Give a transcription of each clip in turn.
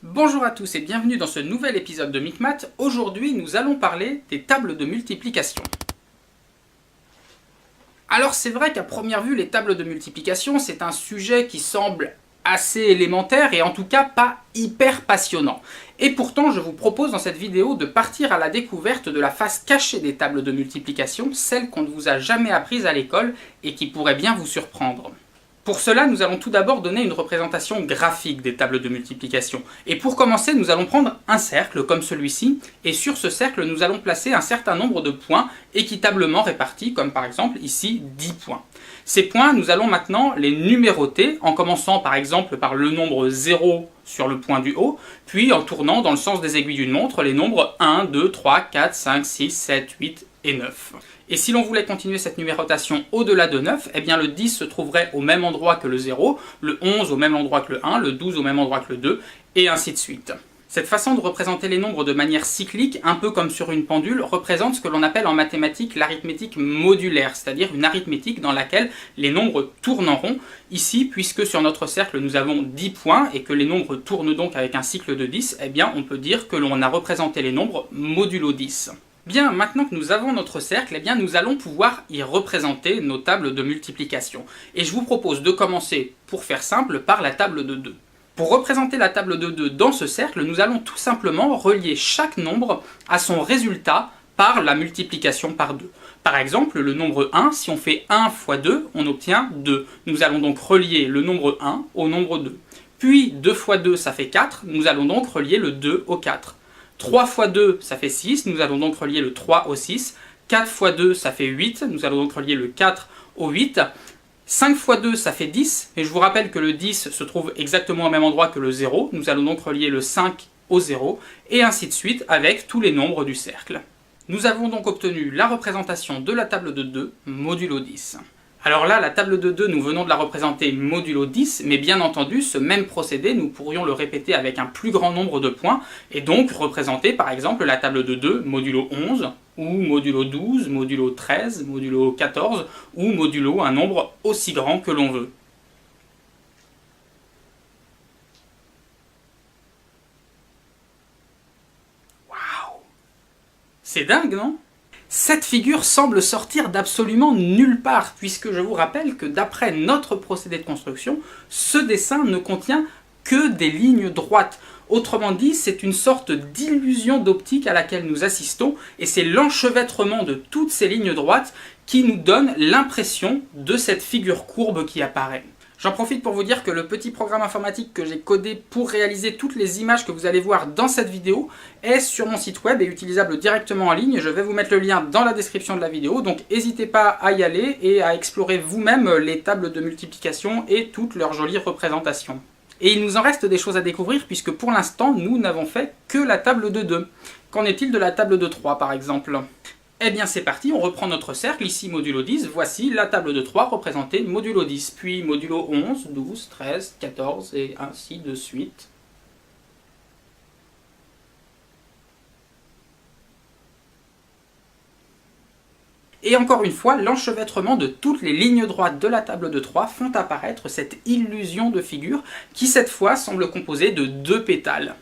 Bonjour à tous et bienvenue dans ce nouvel épisode de Micmath. Aujourd'hui, nous allons parler des tables de multiplication. Alors c'est vrai qu'à première vue, les tables de multiplication, c'est un sujet qui semble assez élémentaire et en tout cas pas hyper passionnant. Et pourtant, je vous propose dans cette vidéo de partir à la découverte de la face cachée des tables de multiplication, celle qu'on ne vous a jamais apprise à l'école et qui pourrait bien vous surprendre. Pour cela, nous allons tout d'abord donner une représentation graphique des tables de multiplication. Et pour commencer, nous allons prendre un cercle comme celui-ci, et sur ce cercle, nous allons placer un certain nombre de points équitablement répartis, comme par exemple ici 10 points. Ces points, nous allons maintenant les numéroter, en commençant par exemple par le nombre 0 sur le point du haut, puis en tournant dans le sens des aiguilles d'une montre les nombres 1, 2, 3, 4, 5, 6, 7, 8 et 9. Et si l'on voulait continuer cette numérotation au-delà de 9, eh bien le 10 se trouverait au même endroit que le 0, le 11 au même endroit que le 1, le 12 au même endroit que le 2, et ainsi de suite. Cette façon de représenter les nombres de manière cyclique, un peu comme sur une pendule, représente ce que l'on appelle en mathématiques l'arithmétique modulaire, c'est-à-dire une arithmétique dans laquelle les nombres tournent en rond. Ici, puisque sur notre cercle nous avons 10 points et que les nombres tournent donc avec un cycle de 10, eh bien on peut dire que l'on a représenté les nombres modulo 10. Bien, maintenant que nous avons notre cercle, eh bien, nous allons pouvoir y représenter nos tables de multiplication. Et je vous propose de commencer, pour faire simple, par la table de 2. Pour représenter la table de 2 dans ce cercle, nous allons tout simplement relier chaque nombre à son résultat par la multiplication par 2. Par exemple, le nombre 1, si on fait 1 fois 2, on obtient 2. Nous allons donc relier le nombre 1 au nombre 2. Puis 2 fois 2, ça fait 4, nous allons donc relier le 2 au 4. 3 fois 2, ça fait 6, nous allons donc relier le 3 au 6. 4 fois 2, ça fait 8, nous allons donc relier le 4 au 8. 5 fois 2, ça fait 10, et je vous rappelle que le 10 se trouve exactement au même endroit que le 0, nous allons donc relier le 5 au 0, et ainsi de suite avec tous les nombres du cercle. Nous avons donc obtenu la représentation de la table de 2 modulo 10. Alors là, la table de 2, nous venons de la représenter modulo 10, mais bien entendu, ce même procédé, nous pourrions le répéter avec un plus grand nombre de points, et donc représenter par exemple la table de 2 modulo 11, ou modulo 12, modulo 13, modulo 14, ou modulo un nombre aussi grand que l'on veut. Waouh! C'est dingue, non ? Cette figure semble sortir d'absolument nulle part, puisque je vous rappelle que d'après notre procédé de construction, ce dessin ne contient que des lignes droites. Autrement dit, c'est une sorte d'illusion d'optique à laquelle nous assistons, et c'est l'enchevêtrement de toutes ces lignes droites qui nous donne l'impression de cette figure courbe qui apparaît. J'en profite pour vous dire que le petit programme informatique que j'ai codé pour réaliser toutes les images que vous allez voir dans cette vidéo est sur mon site web et utilisable directement en ligne. Je vais vous mettre le lien dans la description de la vidéo, donc n'hésitez pas à y aller et à explorer vous-même les tables de multiplication et toutes leurs jolies représentations. Et il nous en reste des choses à découvrir puisque pour l'instant, nous n'avons fait que la table de 2. Qu'en est-il de la table de 3 par exemple ? Eh bien c'est parti, on reprend notre cercle, ici modulo 10, voici la table de 3 représentée modulo 10, puis modulo 11, 12, 13, 14 et ainsi de suite. Et encore une fois, l'enchevêtrement de toutes les lignes droites de la table de 3 font apparaître cette illusion de figure qui cette fois semble composée de 2 pétales.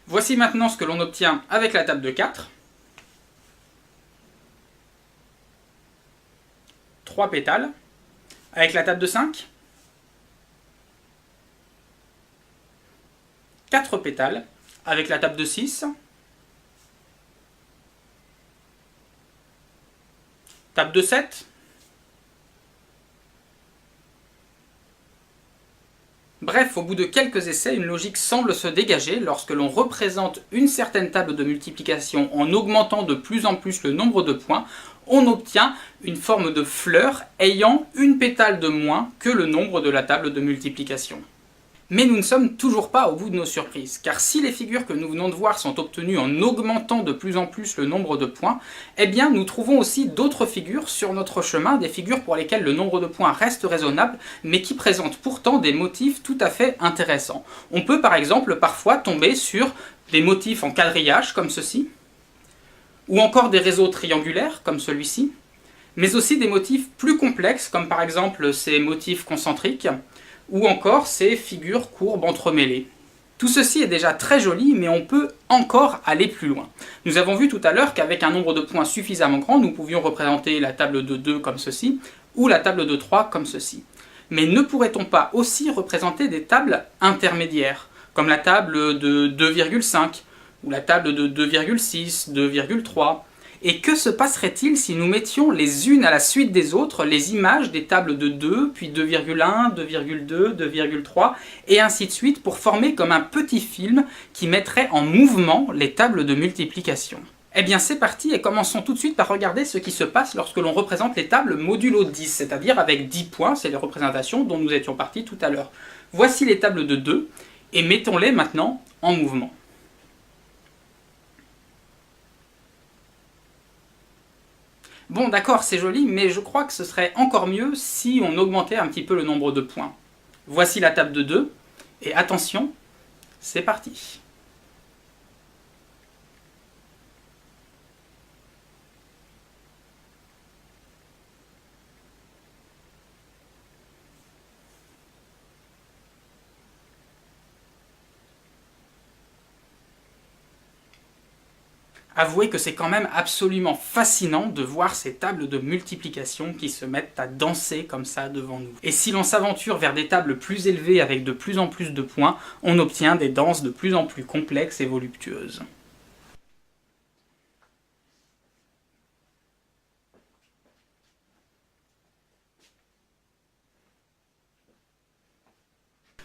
Voici maintenant ce que l'on obtient avec la table de 4. 3 pétales. Avec la table de 5, 4 pétales. Avec la table de 6, table de 7, bref, au bout de quelques essais, une logique semble se dégager lorsque l'on représente une certaine table de multiplication en augmentant de plus en plus le nombre de points, on obtient une forme de fleur ayant une pétale de moins que le nombre de la table de multiplication. Mais nous ne sommes toujours pas au bout de nos surprises, car si les figures que nous venons de voir sont obtenues en augmentant de plus en plus le nombre de points, eh bien nous trouvons aussi d'autres figures sur notre chemin, des figures pour lesquelles le nombre de points reste raisonnable, mais qui présentent pourtant des motifs tout à fait intéressants. On peut par exemple parfois tomber sur des motifs en quadrillage comme ceci, ou encore des réseaux triangulaires comme celui-ci, mais aussi des motifs plus complexes comme par exemple ces motifs concentriques, ou encore ces figures courbes entremêlées. Tout ceci est déjà très joli, mais on peut encore aller plus loin. Nous avons vu tout à l'heure qu'avec un nombre de points suffisamment grand, nous pouvions représenter la table de 2 comme ceci, ou la table de 3 comme ceci. Mais ne pourrait-on pas aussi représenter des tables intermédiaires, comme la table de 2,5, ou la table de 2,6, 2,3 ? Et que se passerait-il si nous mettions les unes à la suite des autres les images des tables de 2, puis 2,1, 2,2, 2,3, et ainsi de suite, pour former comme un petit film qui mettrait en mouvement les tables de multiplication? Eh bien c'est parti, et commençons tout de suite par regarder ce qui se passe lorsque l'on représente les tables modulo 10, c'est-à-dire avec 10 points, c'est les représentations dont nous étions partis tout à l'heure. Voici les tables de 2, et mettons-les maintenant en mouvement. Bon d'accord, c'est joli, mais je crois que ce serait encore mieux si on augmentait un petit peu le nombre de points. Voici la table de 2, et attention, c'est parti. Avouez que c'est quand même absolument fascinant de voir ces tables de multiplication qui se mettent à danser comme ça devant nous. Et si l'on s'aventure vers des tables plus élevées avec de plus en plus de points, on obtient des danses de plus en plus complexes et voluptueuses.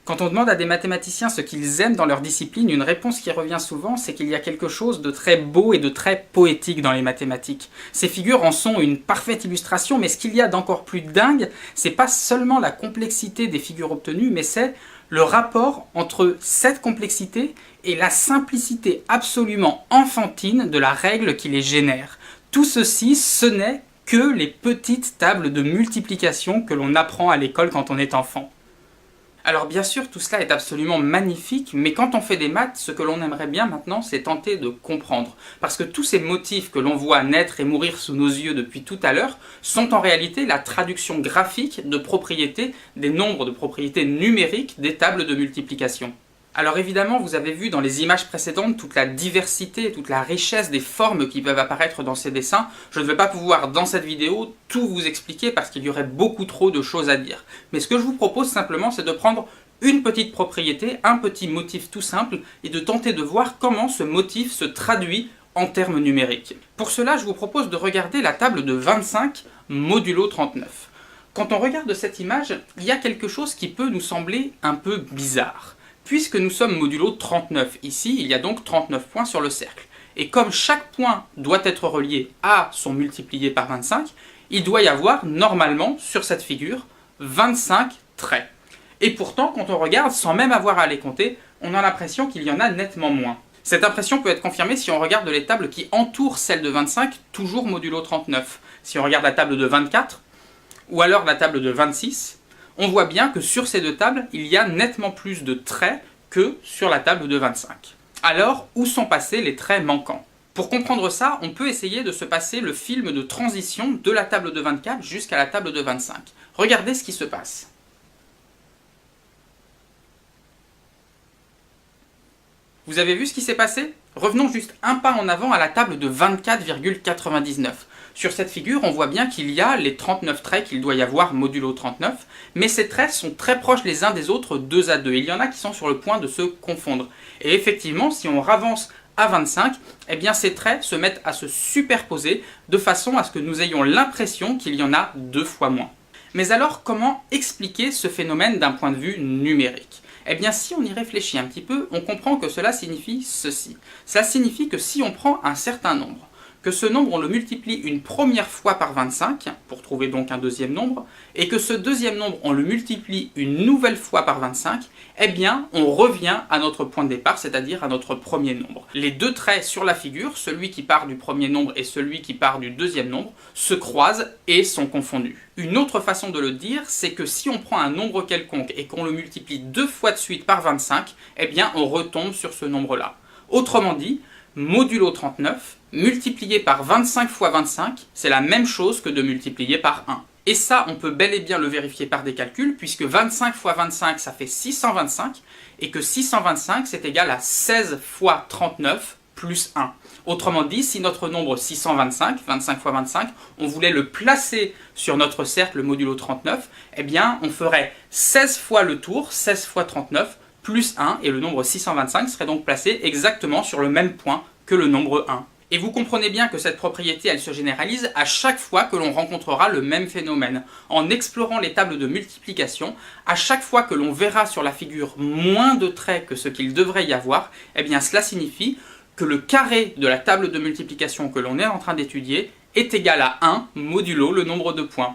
Quand on demande à des mathématiciens ce qu'ils aiment dans leur discipline, une réponse qui revient souvent, c'est qu'il y a quelque chose de très beau et de très poétique dans les mathématiques. Ces figures en sont une parfaite illustration, mais ce qu'il y a d'encore plus dingue, c'est pas seulement la complexité des figures obtenues, mais c'est le rapport entre cette complexité et la simplicité absolument enfantine de la règle qui les génère. Tout ceci, ce n'est que les petites tables de multiplication que l'on apprend à l'école quand on est enfant. Alors bien sûr, tout cela est absolument magnifique, mais quand on fait des maths, ce que l'on aimerait bien maintenant, c'est tenter de comprendre. Parce que tous ces motifs que l'on voit naître et mourir sous nos yeux depuis tout à l'heure sont en réalité la traduction graphique de propriétés, des nombres de propriétés numériques des tables de multiplication. Alors évidemment, vous avez vu dans les images précédentes toute la diversité, toute la richesse des formes qui peuvent apparaître dans ces dessins. Je ne vais pas pouvoir, dans cette vidéo, tout vous expliquer parce qu'il y aurait beaucoup trop de choses à dire. Mais ce que je vous propose simplement, c'est de prendre une petite propriété, un petit motif tout simple, et de tenter de voir comment ce motif se traduit en termes numériques. Pour cela, je vous propose de regarder la table de 25 modulo 39. Quand on regarde cette image, il y a quelque chose qui peut nous sembler un peu bizarre. Puisque nous sommes modulo 39 ici, il y a donc 39 points sur le cercle. Et comme chaque point doit être relié à son multiplié par 25, il doit y avoir normalement, sur cette figure, 25 traits. Et pourtant, quand on regarde, sans même avoir à les compter, on a l'impression qu'il y en a nettement moins. Cette impression peut être confirmée si on regarde les tables qui entourent celle de 25, toujours modulo 39. Si on regarde la table de 24, ou alors la table de 26, on voit bien que sur ces deux tables, il y a nettement plus de traits que sur la table de 25. Alors, où sont passés les traits manquants? Pour comprendre ça, on peut essayer de se passer le film de transition de la table de 24 jusqu'à la table de 25. Regardez ce qui se passe. Vous avez vu ce qui s'est passé? Revenons juste un pas en avant à la table de 24,99. Sur cette figure, on voit bien qu'il y a les 39 traits qu'il doit y avoir modulo 39, mais ces traits sont très proches les uns des autres 2 à 2. Il y en a qui sont sur le point de se confondre. Et effectivement, si on avance à 25, eh bien ces traits se mettent à se superposer de façon à ce que nous ayons l'impression qu'il y en a 2 fois moins. Mais alors, comment expliquer ce phénomène d'un point de vue numérique? Eh bien, si on y réfléchit un petit peu, on comprend que cela signifie ceci. Cela signifie que si on prend un certain nombre, que ce nombre on le multiplie une première fois par 25, pour trouver donc un deuxième nombre, et que ce deuxième nombre on le multiplie une nouvelle fois par 25, eh bien on revient à notre point de départ, c'est-à-dire à notre premier nombre. Les deux traits sur la figure, celui qui part du premier nombre et celui qui part du deuxième nombre, se croisent et sont confondus. Une autre façon de le dire, c'est que si on prend un nombre quelconque et qu'on le multiplie 2 fois de suite par 25, eh bien on retombe sur ce nombre-là. Autrement dit, modulo 39, multiplié par 25 fois 25, c'est la même chose que de multiplier par 1. Et ça, on peut bel et bien le vérifier par des calculs, puisque 25 fois 25, ça fait 625, et que 625 c'est égal à 16 fois 39 plus 1. Autrement dit, si notre nombre 625, 25 fois 25, on voulait le placer sur notre cercle modulo 39, eh bien on ferait 16 fois le tour, 16 fois 39, plus 1, et le nombre 625 serait donc placé exactement sur le même point que le nombre 1. Et vous comprenez bien que cette propriété, elle se généralise à chaque fois que l'on rencontrera le même phénomène. En explorant les tables de multiplication, à chaque fois que l'on verra sur la figure moins de traits que ce qu'il devrait y avoir, eh bien cela signifie que le carré de la table de multiplication que l'on est en train d'étudier est égal à 1 modulo le nombre de points.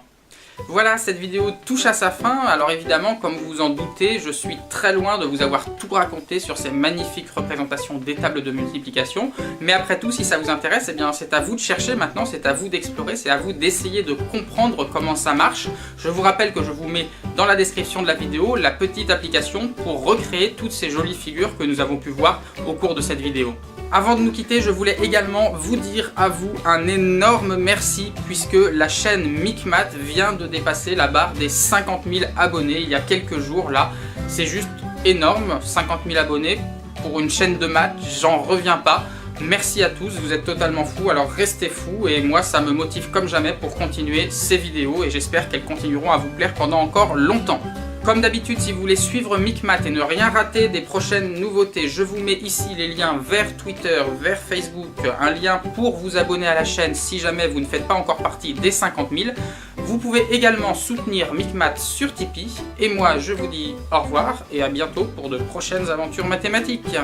Voilà, cette vidéo touche à sa fin. Alors évidemment, comme vous vous en doutez, je suis très loin de vous avoir tout raconté sur ces magnifiques représentations des tables de multiplication. Mais après tout, si ça vous intéresse, eh bien c'est à vous de chercher maintenant, c'est à vous d'explorer, c'est à vous d'essayer de comprendre comment ça marche. Je vous rappelle que je vous mets dans la description de la vidéo la petite application pour recréer toutes ces jolies figures que nous avons pu voir au cours de cette vidéo. Avant de nous quitter, je voulais également vous dire à vous un énorme merci puisque la chaîne Micmath vient de dépasser la barre des 50 000 abonnés il y a quelques jours là. C'est juste énorme, 50 000 abonnés pour une chaîne de maths, j'en reviens pas. Merci à tous, vous êtes totalement fous, alors restez fous et moi ça me motive comme jamais pour continuer ces vidéos et j'espère qu'elles continueront à vous plaire pendant encore longtemps. Comme d'habitude, si vous voulez suivre Micmath et ne rien rater des prochaines nouveautés, je vous mets ici les liens vers Twitter, vers Facebook, un lien pour vous abonner à la chaîne si jamais vous ne faites pas encore partie des 50 000. Vous pouvez également soutenir Micmath sur Tipeee. Et moi, je vous dis au revoir et à bientôt pour de prochaines aventures mathématiques.